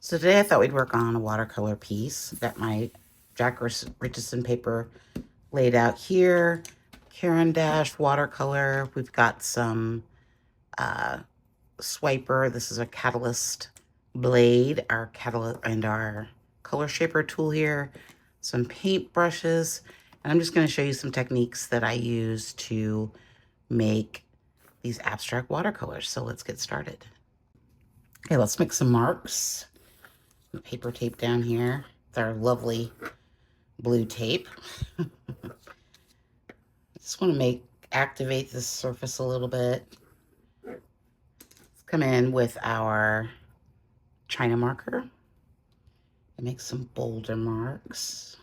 So today I thought we'd work on a watercolor piece. Got my Jack Richardson paper laid out here. Caran dash watercolor. We've got some swiper. This is a catalyst blade, our catalyst and our color shaper tool here. Some paint brushes. And I'm just going to show you some techniques that I use to make these abstract watercolors. So let's get started. Okay, let's make some marks. Paper tape down here. It's our lovely blue tape. I just want to activate this surface a little bit. Let's come in with our China marker and make some bolder marks.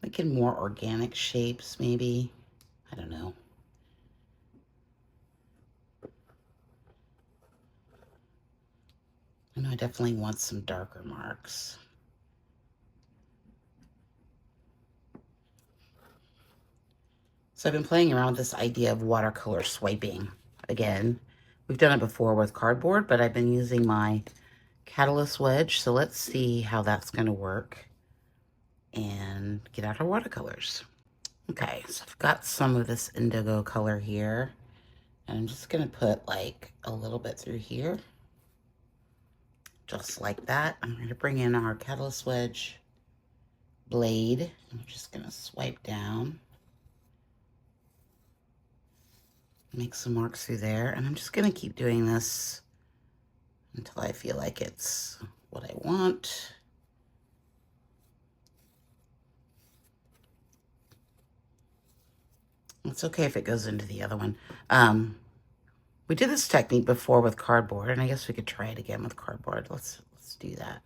Making more organic shapes, maybe. I don't know. I know I definitely want some darker marks. So I've been playing around with this idea of watercolor swiping again. We've done it before with cardboard, but I've been using my catalyst wedge. So let's see how that's going to work and get out our watercolors. Okay, so I've got some of this indigo color here. And I'm just going to put like a little bit through here. Just like that. I'm going to bring in our catalyst wedge blade. I'm just going to swipe down. Make some marks through there. And I'm just going to keep doing this until I feel like it's what I want. It's okay if it goes into the other one. We did this technique before with cardboard, and I guess we could try it again with cardboard. Let's do that.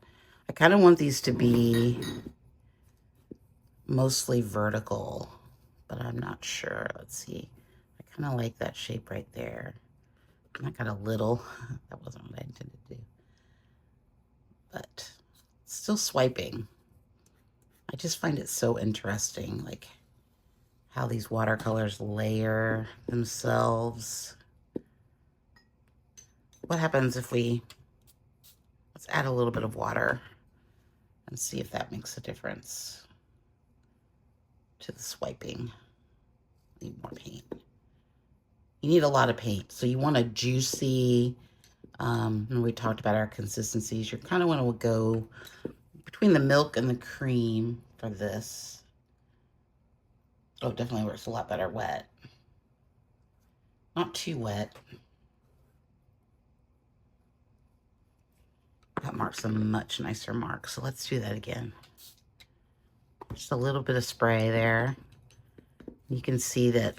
I kind of want these to be mostly vertical, but I'm not sure. Let's see. I kind of like that shape right there. And I got a little, that wasn't what I intended to do. But still swiping. I just find it so interesting, like how these watercolors layer themselves. What happens if let's add a little bit of water and see if that makes a difference to the swiping. Need more paint. You need a lot of paint. So you want a juicy, and we talked about our consistencies. You kind of want to go between the milk and the cream for this. Oh, it definitely works a lot better wet. Not too wet. That marks a much nicer mark. So let's do that again. Just a little bit of spray there. You can see that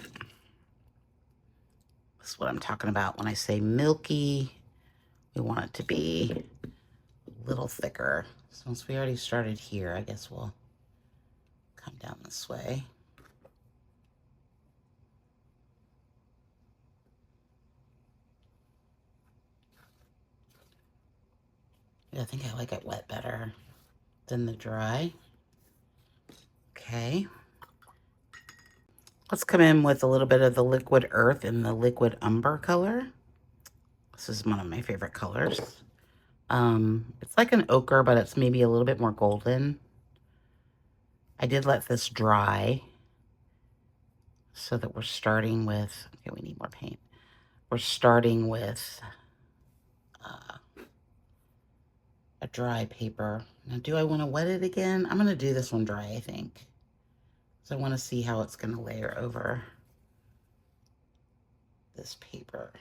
that's what I'm talking about when I say milky. We want it to be a little thicker. Since we already started here, I guess we'll come down this way. Yeah, I think I like it wet better than the dry. Okay. Let's come in with a little bit of the liquid earth in the liquid umber color. This is one of my favorite colors. It's like an ochre, but it's maybe a little bit more golden. I did let this dry so that we're starting with, okay, we need more paint. We're starting with a dry paper. Now, do I want to wet it again? I'm going to do this one dry, I think. So I want to see how it's going to layer over this paper.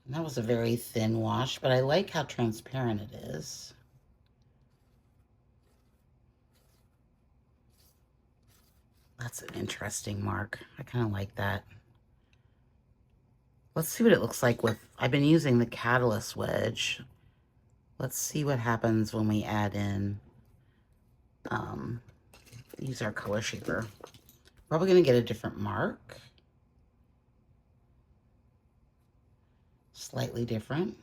And that was a very thin wash, but I like how transparent it is. That's an interesting mark. I kind of like that. Let's see what it looks like with, I've been using the catalyst wedge. Let's see what happens when we add in, use our color shaper. Probably going to get a different mark. Slightly different.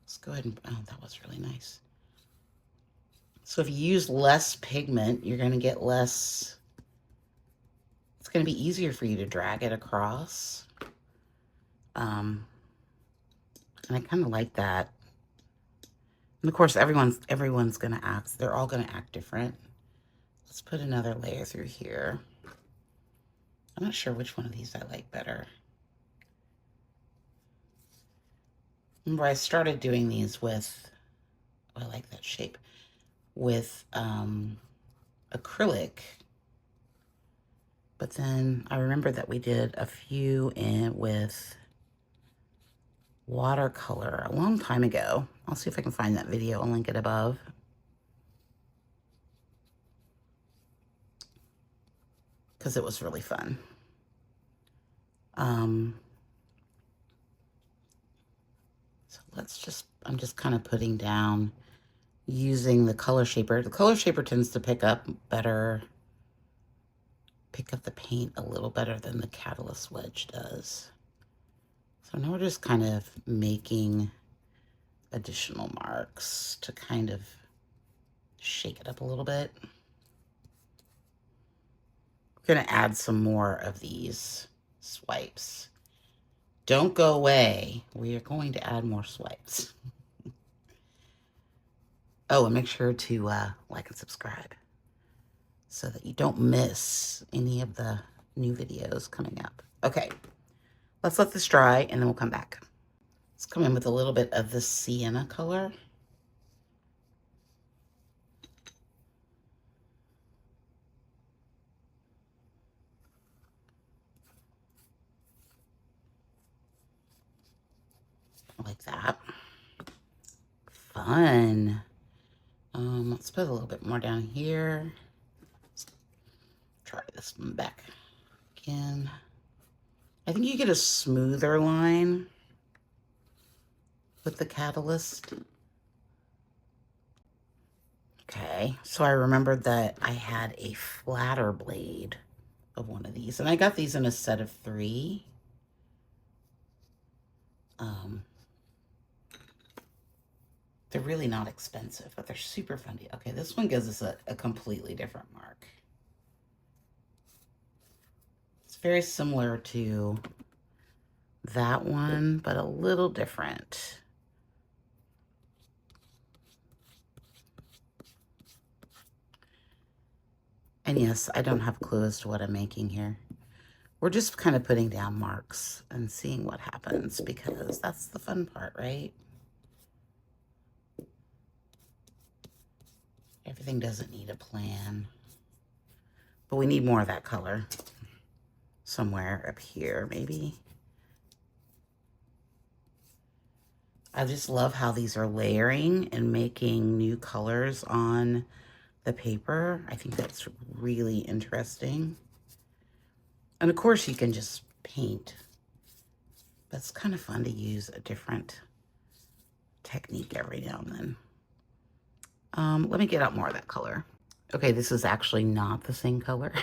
Let's go ahead and, oh, that was really nice. So if you use less pigment, you're going to get less, it's going to be easier for you to drag it across. And I kind of like that. And of course, everyone's gonna act, they're all gonna act different. Let's put another layer through here. I'm not sure which one of these I like better. Remember, I started doing these with, oh, I like that shape, with acrylic. But then I remember that we did a few with watercolor a long time ago. I'll see if I can find that video. I'll link it above. Because it was really fun. So I'm just kind of putting down using the color shaper. The color shaper tends to pick up the paint a little better than the catalyst wedge does. So now we're just kind of making additional marks to kind of shake it up a little bit. We're going to add some more of these swipes. Don't go away. We are going to add more swipes. Oh, and make sure to like and subscribe so that you don't miss any of the new videos coming up. Okay, let's let this dry and then we'll come back. Let's come in with a little bit of the sienna color. Like that. Fun. Let's put a little bit more down here. Let's try this one back again. I think you get a smoother line with the catalyst. Okay, so I remembered that I had a flatter blade of one of these, and I got these in a set of 3. They're really not expensive, but they're super fun. Okay, this one gives us a completely different mark. It's very similar to that one, but a little different. And yes, I don't have a clue as to what I'm making here. We're just kind of putting down marks and seeing what happens, because that's the fun part, right? Everything doesn't need a plan. But we need more of that color somewhere up here, maybe. I just love how these are layering and making new colors on the paper. I think that's really interesting. And of course you can just paint, but it's kind of fun to use a different technique every now and then. Let me get out more of that color. Okay, this is actually not the same color.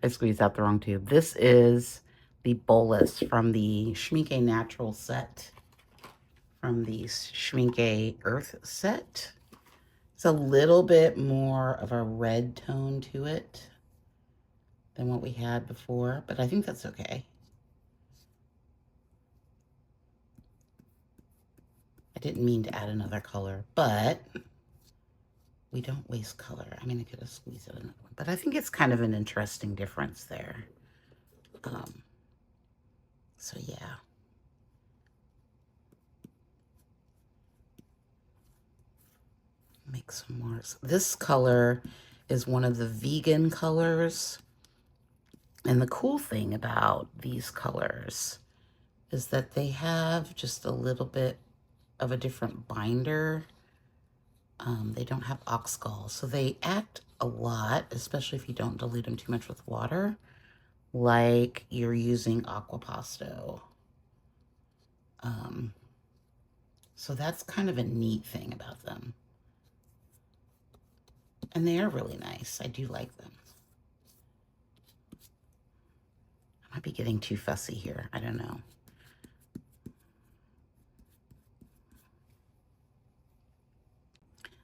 I squeezed out the wrong tube. This is the bolus from the Schmincke Natural set, from the Schmincke Earth set. It's a little bit more of a red tone to it than what we had before, but I think that's okay. I didn't mean to add another color, but we don't waste color. I mean, I could have squeezed out another one, but I think it's kind of an interesting difference there. So yeah. Make some more. This color is one of the vegan colors. And the cool thing about these colors is that they have just a little bit of a different binder. They don't have oxgall, so they act a lot, especially if you don't dilute them too much with water, like you're using Aquapasto. So that's kind of a neat thing about them. And they are really nice. I do like them. I might be getting too fussy here. I don't know.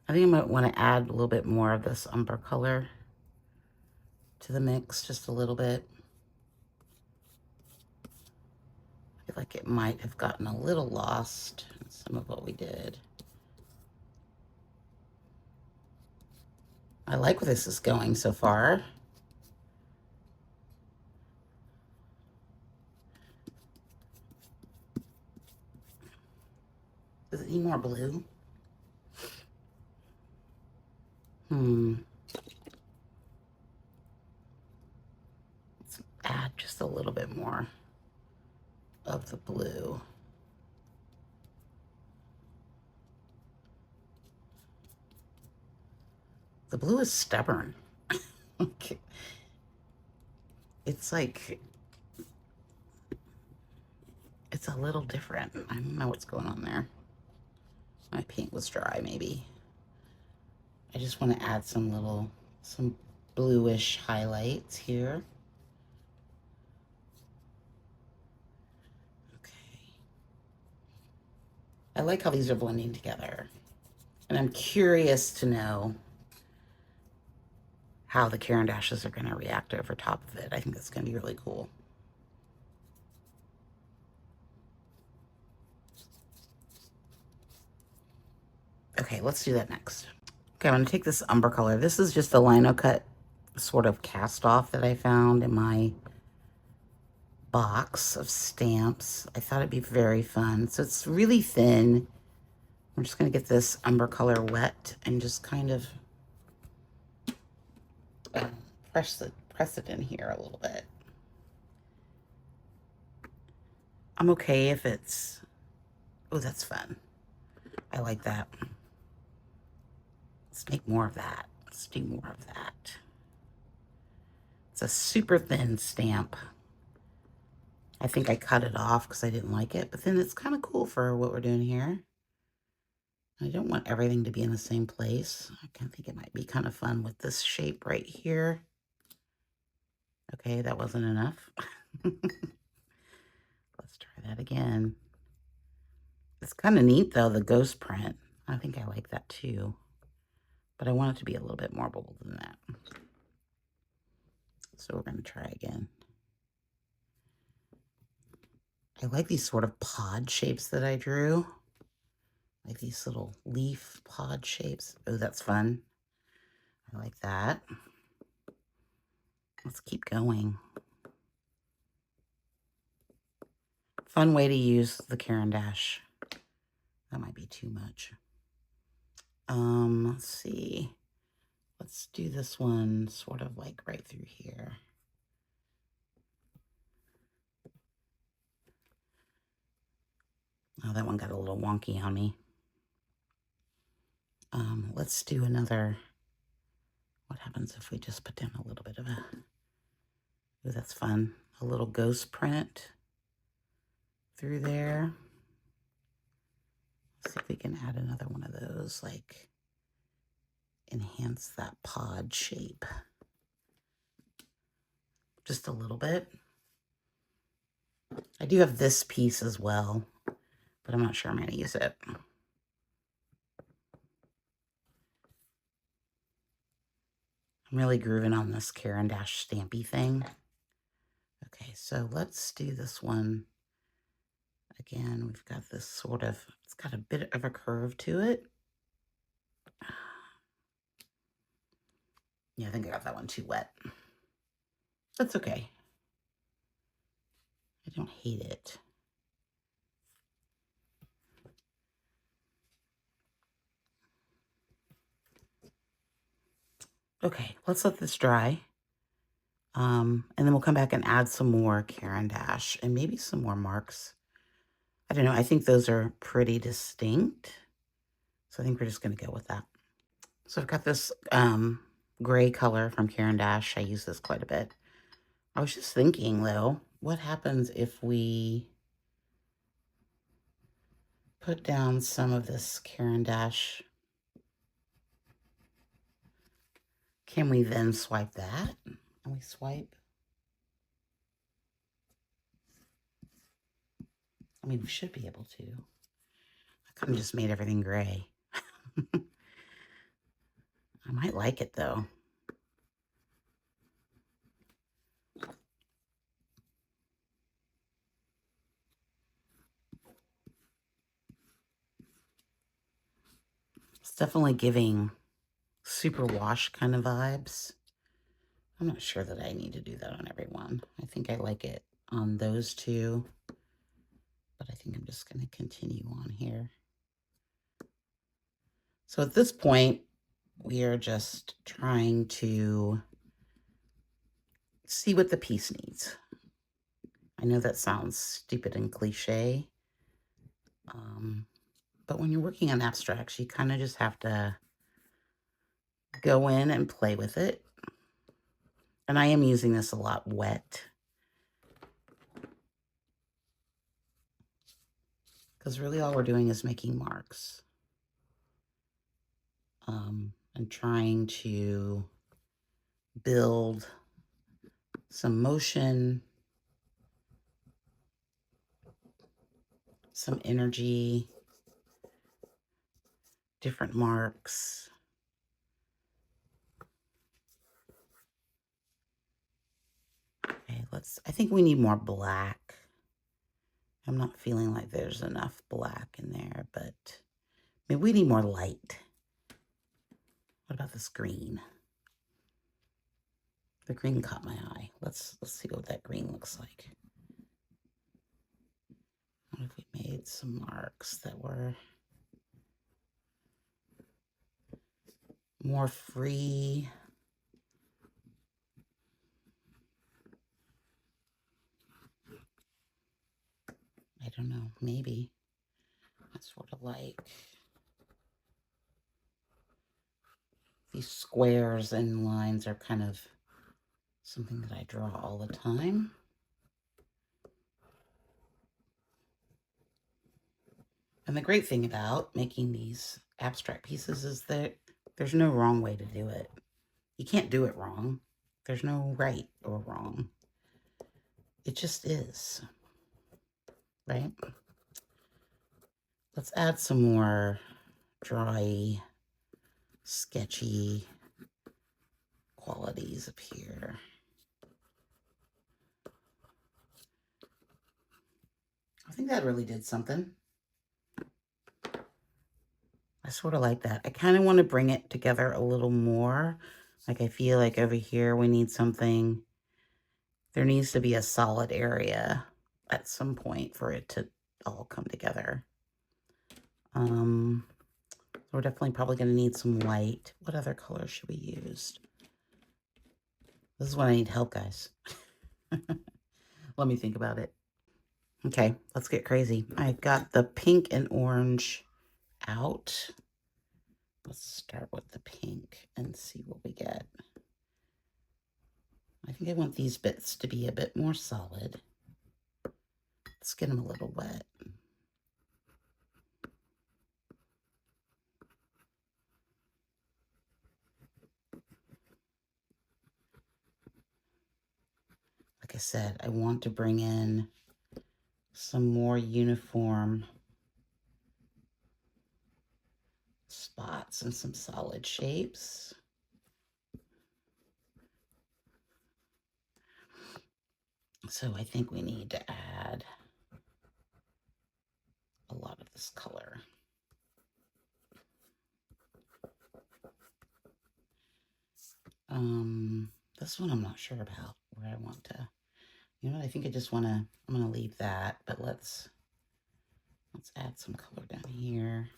I think I might want to add a little bit more of this umber color to the mix, just a little bit. feel like it might have gotten a little lost in some of what we did. I like where this is going so far. Does it need more blue? Let's add just a little bit more of the blue. The blue is stubborn. Okay. It's like, it's a little different. I don't know what's going on there. My paint was dry, maybe. I just want to add some bluish highlights here. Okay. I like how these are blending together. And I'm curious to know how the Caran dashes are going to react over top of it. I think that's going to be really cool. Okay, let's do that next. Okay, I'm going to take this umber color. This is just a Linocut sort of cast off that I found in my box of stamps. I thought it'd be very fun. So it's really thin. I'm just going to get this umber color wet and just kind of press it in here a little bit. I'm okay if it's, oh, that's fun. I like that. Let's make more of that. Let's do more of that. It's a super thin stamp. I think I cut it off because I didn't like it, but then it's kind of cool for what we're doing here. I don't want everything to be in the same place. I think it might be kind of fun with this shape right here. Okay, that wasn't enough. Let's try that again. It's kind of neat though, the ghost print. I think I like that too. But I want it to be a little bit more bold than that. So we're going to try again. I like these sort of pod shapes that I drew. Like these little leaf pod shapes. Oh, that's fun. I like that. Let's keep going. Fun way to use the Caran dash. That might be too much. Let's see. Let's do this one sort of like right through here. Oh, that one got a little wonky on me. Let's do another. What happens if we just put down a little bit of a, oh, that's fun. A little ghost print through there. Let's see if we can add another one of those, like enhance that pod shape. Just a little bit. I do have this piece as well, but I'm not sure I'm going to use it. I'm really grooving on this Caran dash stampy thing. Okay, so let's do this one. Again, we've got this sort of, it's got a bit of a curve to it. Yeah, I think I got that one too wet. That's okay. I don't hate it. Okay, let's let this dry. And then we'll come back and add some more Caran dash and maybe some more marks. I don't know. I think those are pretty distinct. So I think we're just going to go with that. So I've got this gray color from Caran dash. I use this quite a bit. I was just thinking, though, what happens if we put down some of this Caran dash? Can we then swipe that? Can we swipe? I mean, we should be able to. I kind of just made everything gray. I might like it, though. It's definitely giving super wash kind of vibes. I'm not sure that I need to do that on everyone. I think I like it on those two, but I think I'm just going to continue on here. So at this point, we are just trying to see what the piece needs. I know that sounds stupid and cliche, but when you're working on abstracts, you kind of just have to go in and play with it. And I am using this a lot wet, because really all we're doing is making marks. And trying to build some motion, some energy, different marks. Okay, I think we need more black. I'm not feeling like there's enough black in there, but maybe we need more light. What about this green? The green caught my eye. Let's see what that green looks like. What if we made some marks that were more free? I don't know, maybe. I sort of like these squares and lines are kind of something that I draw all the time. And the great thing about making these abstract pieces is that there's no wrong way to do it. You can't do it wrong. There's no right or wrong. It just is, right? Let's add some more dry, sketchy qualities up here. I think that really did something. I sort of like that. I kind of want to bring it together a little more. Like I feel like over here we need something. There needs to be a solid area at some point for it to all come together. We're definitely probably going to need some white. What other color should we use? This is when I need help, guys. Let me think about it. Okay, let's get crazy. I've got the pink and orange out. Let's start with the pink and see what we get. I think I want these bits to be a bit more solid. Let's get them a little wet. Like I said, I want to bring in some more uniform spots and some solid shapes. So I think we need to add a lot of this color. This one I'm not sure about where I want to, you know what, I think I just want to, I'm going to leave that, but let's add some color down here.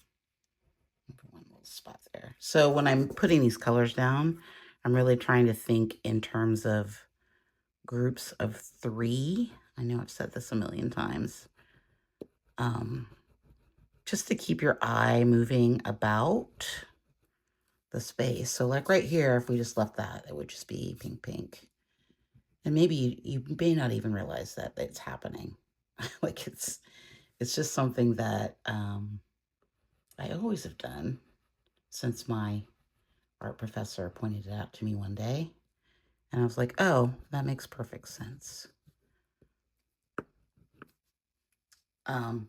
Put one little spot there. So when I'm putting these colors down, I'm really trying to think in terms of groups of 3. I know I've said this a million times. Just to keep your eye moving about the space. So like right here, if we just left that, it would just be pink, pink. And maybe you may not even realize that it's happening. Like it's just something that I always have done since my art professor pointed it out to me one day. And I was like, oh, that makes perfect sense.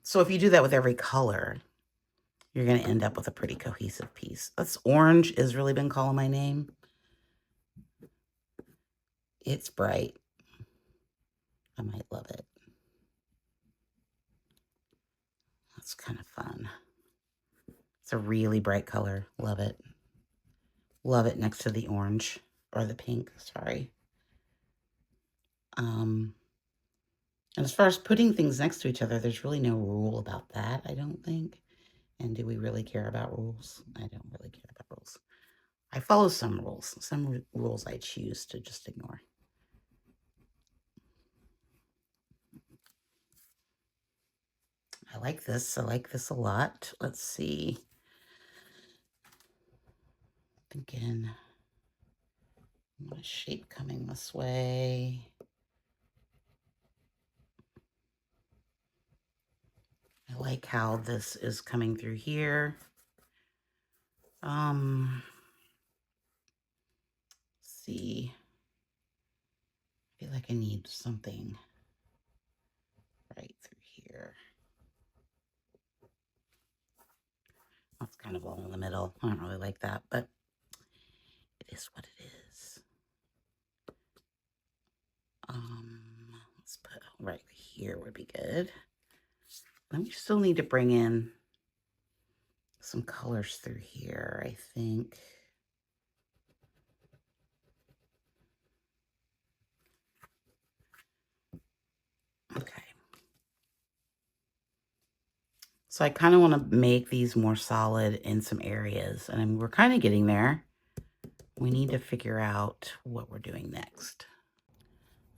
So if you do that with every color, you're going to end up with a pretty cohesive piece. This orange has really been calling my name. It's bright. I might love it. That's kind of fun. It's a really bright color. Love it. Love it next to the orange, or the pink, sorry. And as far as putting things next to each other, there's really no rule about that, I don't think. And do we really care about rules? I don't really care about rules. I follow some rules. Some rules I choose to just ignore. I like this. I like this a lot. Let's see. Thinking my shape coming this way. I like how this is coming through here. Let's see. I feel like I need something right through here. That's kind of all in the middle. I don't really like that, but it is what it is. Let's put right here would be good. Then we still need to bring in some colors through here, I think. Okay. So I kind of want to make these more solid in some areas, and we're kind of getting there. We need to figure out what we're doing next.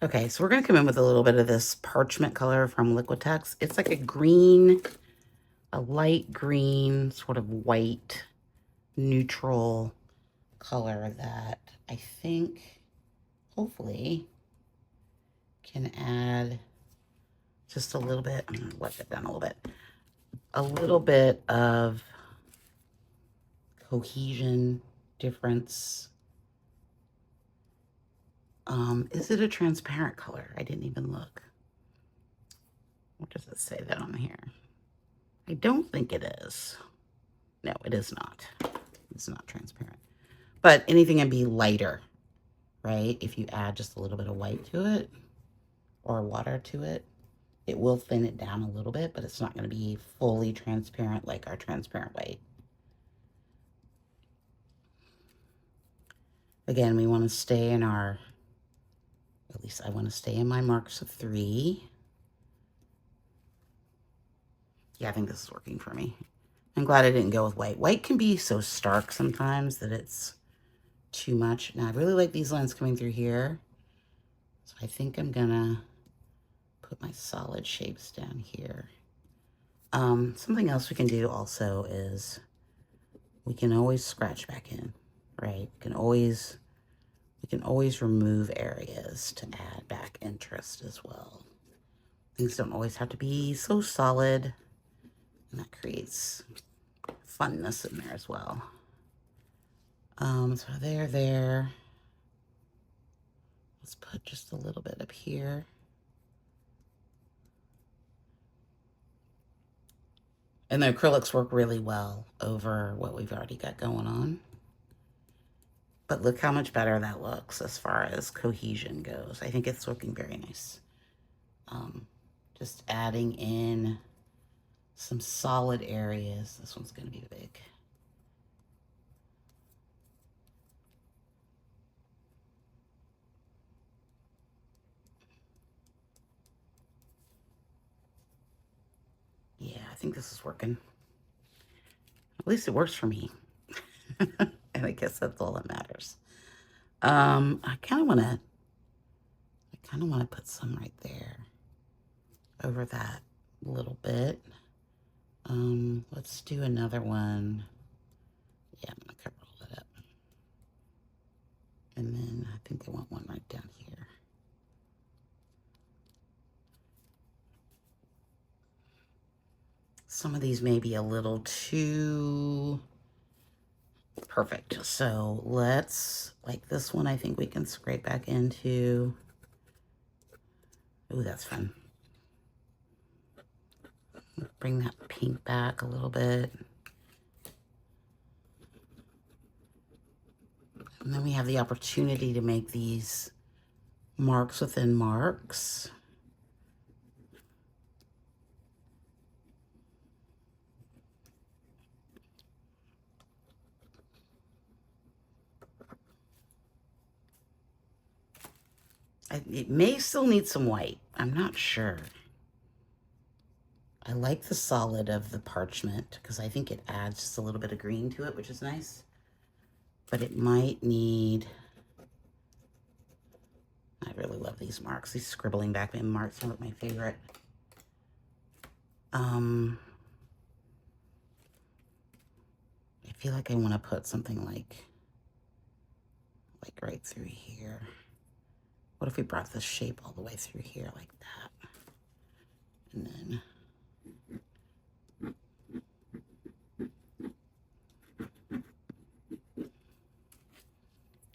Okay, so we're going to come in with a little bit of this parchment color from Liquitex. It's like a green, a light green, sort of white, neutral color that I think, hopefully, can add just a little bit. I'm going to wipe it down a little bit. A little bit of cohesion difference. Is it a transparent color? I didn't even look. What does it say that on here? I don't think it is. No, it is not. It's not transparent. But anything can be lighter, right? If you add just a little bit of white to it or water to it, it will thin it down a little bit, but it's not going to be fully transparent like our transparent white. Again, we want to stay in our, at least I want to stay in my marks of 3. Yeah, I think this is working for me. I'm glad I didn't go with white. White can be so stark sometimes that it's too much. Now, I really like these lines coming through here. So I think I'm gonna put my solid shapes down here. Something else we can do also is we can always scratch back in, right? We can always remove areas to add back interest as well. Things don't always have to be so solid, and that creates funness in there as well. So there. Let's put just a little bit up here. And the acrylics work really well over what we've already got going on. But look how much better that looks as far as cohesion goes. I think it's looking very nice. Just adding in some solid areas. This one's going to be big. Yeah, I think this is working. At least it works for me. And I guess that's all that matters. I kind of want to put some right there over that little bit. Let's do another one. Yeah, I'm gonna cover all that up. And then I think I want one right down here. Some of these may be a little too perfect. So let's, like this one, I think we can scrape back into. Ooh, that's fun. Bring that pink back a little bit. And then we have the opportunity to make these marks within marks. It may still need some white. I'm not sure. I like the solid of the parchment because I think it adds just a little bit of green to it, which is nice. But it might need... I really love these marks. These scribbling back in marks are my favorite. I feel like I want to put something like right through here. What if we brought this shape all the way through here like that? And then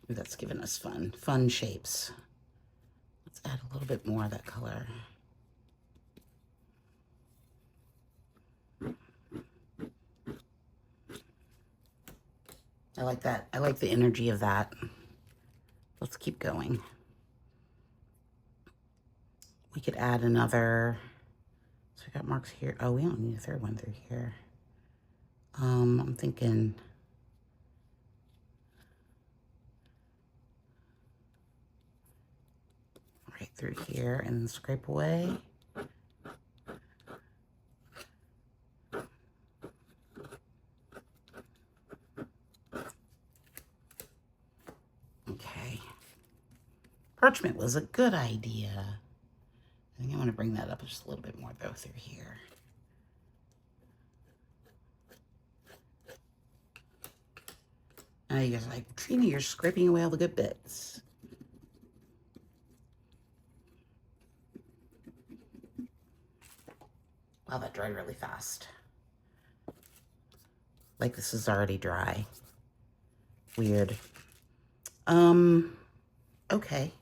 ooh, that's giving us fun shapes. Let's add a little bit more of that color. I like that. I like the energy of that. Let's keep going. We could add another. So we got marks here. Oh, we don't need a third one through here. I'm thinking right through here and then scrape away. Okay. Parchment was a good idea. I think I want to bring that up just a little bit more though through here. Now you guys are like, Trina, you're scraping away all the good bits. Wow, that dried really fast. Like this is already dry. Weird. Okay.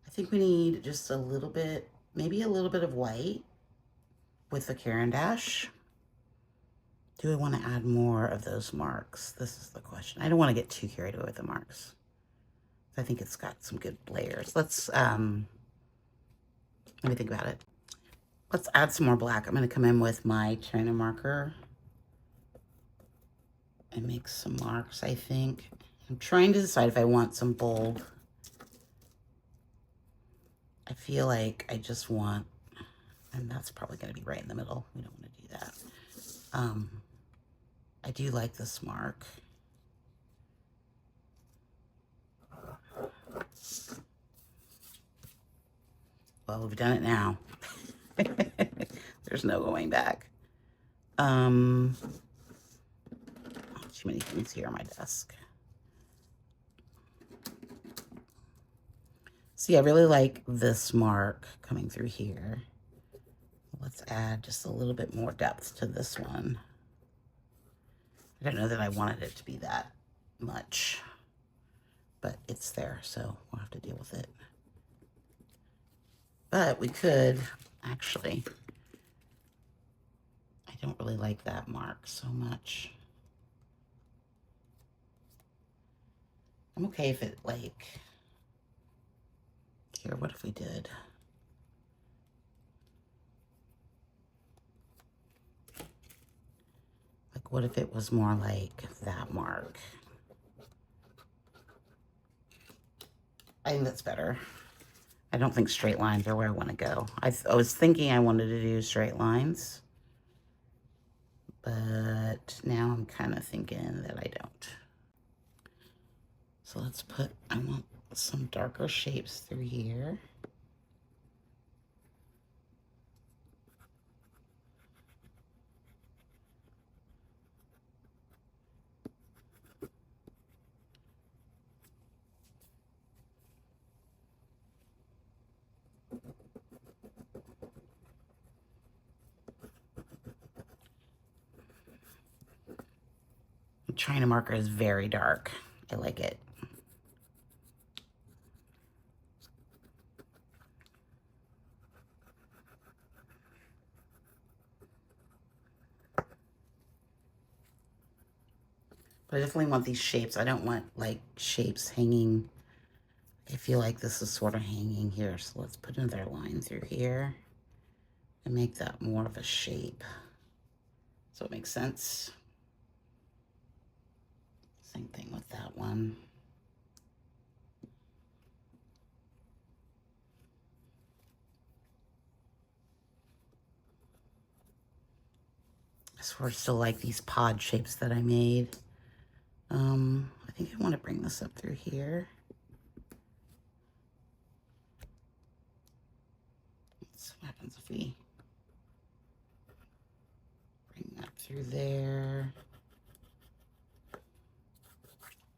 I think we need just a little bit, maybe a little bit of white with the Caran dash. Do I want to add more of those marks? This is the question. I don't want to get too carried away with the marks. I think it's got some good layers. Let's, let me think about it. Let's add some more black. I'm going to come in with my Trina marker and make some marks, I think. I'm trying to decide if I want some bold. I feel like I just want, and that's probably going to be right in the middle. We don't want to do that. I do like this mark. Well, we've done it now. There's no going back. Too many things here on my desk. See, I really like this mark coming through here. Let's add just a little bit more depth to this one. I don't know that I wanted it to be that much, but it's there, so we'll have to deal with it. But we could, actually, I don't really like that mark so much. I'm okay if it, like, here, what if we did? Like, what if it was more like that mark? I think that's better. I don't think straight lines are where I want to go. I was thinking I wanted to do straight lines, but now I'm kind of thinking that I don't. So let's put, I want some darker shapes through here. Trina marker is very dark. I like it. But I definitely want these shapes. I don't want like shapes hanging. I feel like this is sort of hanging here. So let's put another line through here and make that more of a shape. So it makes sense. Same thing with that one. I sort of still like these pod shapes that I made. I think I want to bring this up through here. Let's see what happens if we bring that through there.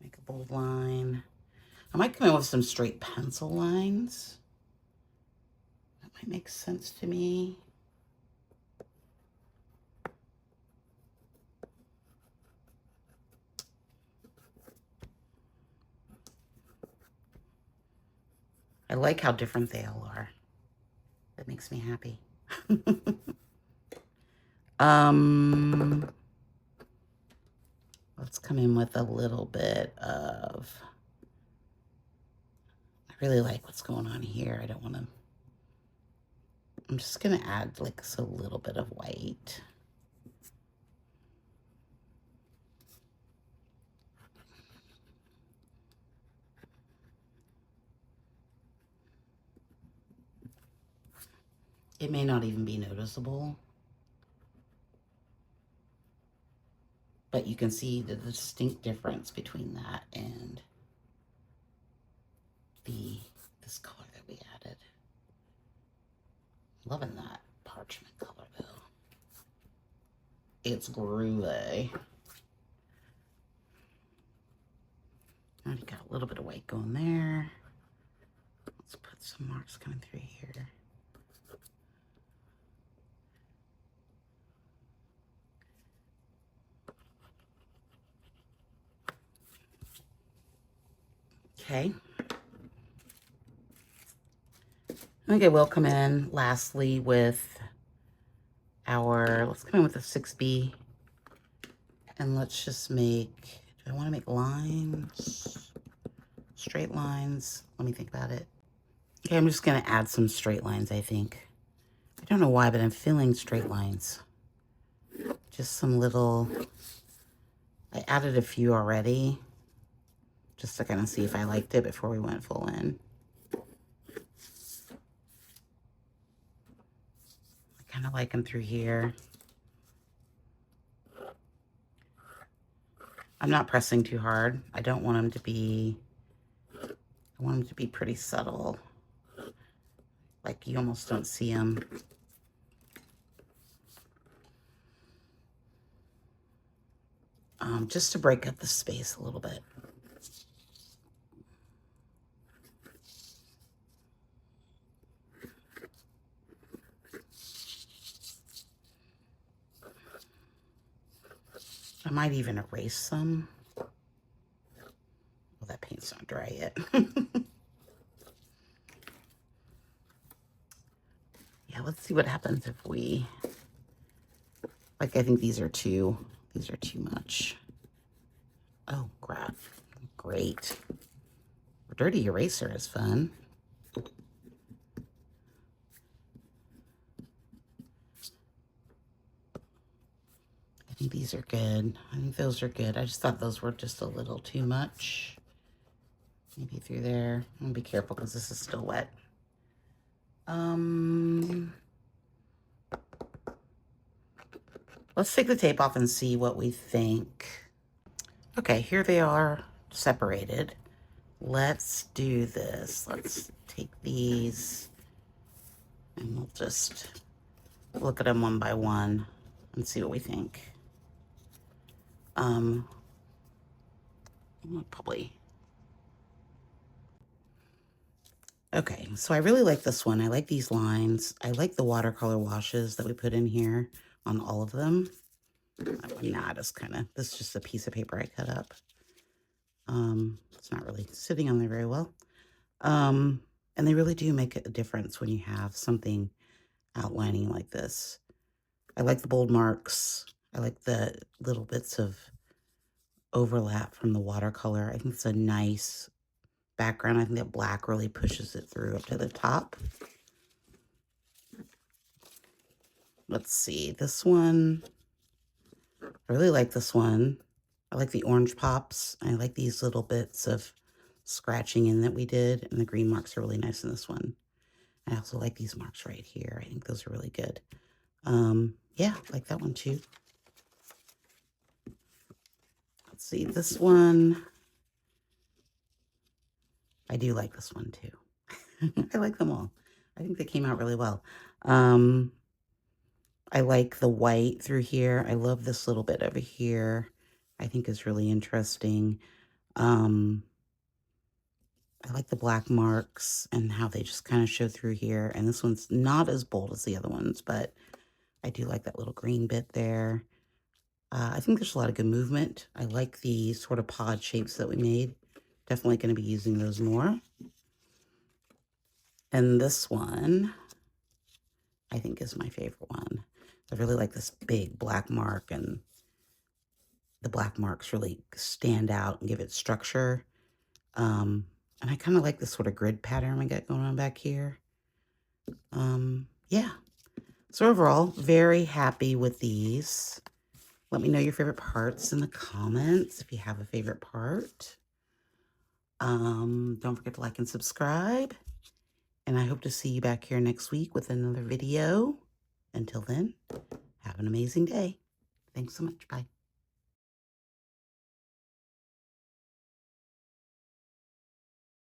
Make a bold line. I might come in with some straight pencil lines. That might make sense to me. I like how different they all are. That makes me happy. Let's come in with a little bit of, I really like what's going on here. I don't want to, I'm just going to add like a little bit of white. It may not even be noticeable, but you can see the distinct difference between that and this color that we added. Loving that parchment color though. It's groovy. Already got a little bit of white going there. Let's put some marks coming through here. Okay. I think I will come in lastly with let's come in with a 6B. And let's just make, do I want to make lines? Straight lines? Let me think about it. Okay, I'm just going to add some straight lines, I think. I don't know why, but I'm feeling straight lines. Just some little, I added a few already, just to kind of see if I liked it before we went full in. I kind of like them through here. I'm not pressing too hard. I don't want them to be, I want them to be pretty subtle. Like you almost don't see them. Just to break up the space a little bit. I might even erase some. Well, that paint's not dry yet. Yeah, let's see what happens if we, like, I think these are too much. Oh, crap. Great. Dirty eraser is fun. I think these are good. I think those are good. I just thought those were just a little too much. Maybe through there. I'm gonna be careful because this is still wet. Let's take the tape off and see what we think. Okay, here they are separated. Let's do this. Let's take these and we'll just look at them one by one and see what we think. Probably. Okay, so I really like this one. I like these lines. I like the watercolor washes that we put in here on all of them. Nah, just kind of, this is just a piece of paper I cut up. It's not really sitting on there very well. And they really do make a difference when you have something outlining like this. I like the bold marks. I like the little bits of overlap from the watercolor. I think it's a nice background. I think that black really pushes it through up to the top. Let's see, this one, I really like this one. I like the orange pops. I like these little bits of scratching in that we did, and the green marks are really nice in this one. I also like these marks right here. I think those are really good. Yeah, I like that one too. see, this one, I do like this one too. I like them all. I think they came out really well. I like the white through here. I love this little bit over here. I think is really interesting. I like the black marks and how they just kind of show through here. And this one's not as bold as the other ones, but I do like that little green bit there. I think there's a lot of good movement. I like the sort of pod shapes that we made. Definitely going to be using those more. And this one, I think is my favorite one. I really like this big black mark, and the black marks really stand out and give it structure. And I kind of like this sort of grid pattern we got going on back here. Yeah. So overall, very happy with these. Let me know your favorite parts in the comments if you have a favorite part. Don't forget to like and subscribe. And I hope to see you back here next week with another video. Until then, have an amazing day. Thanks so much. Bye.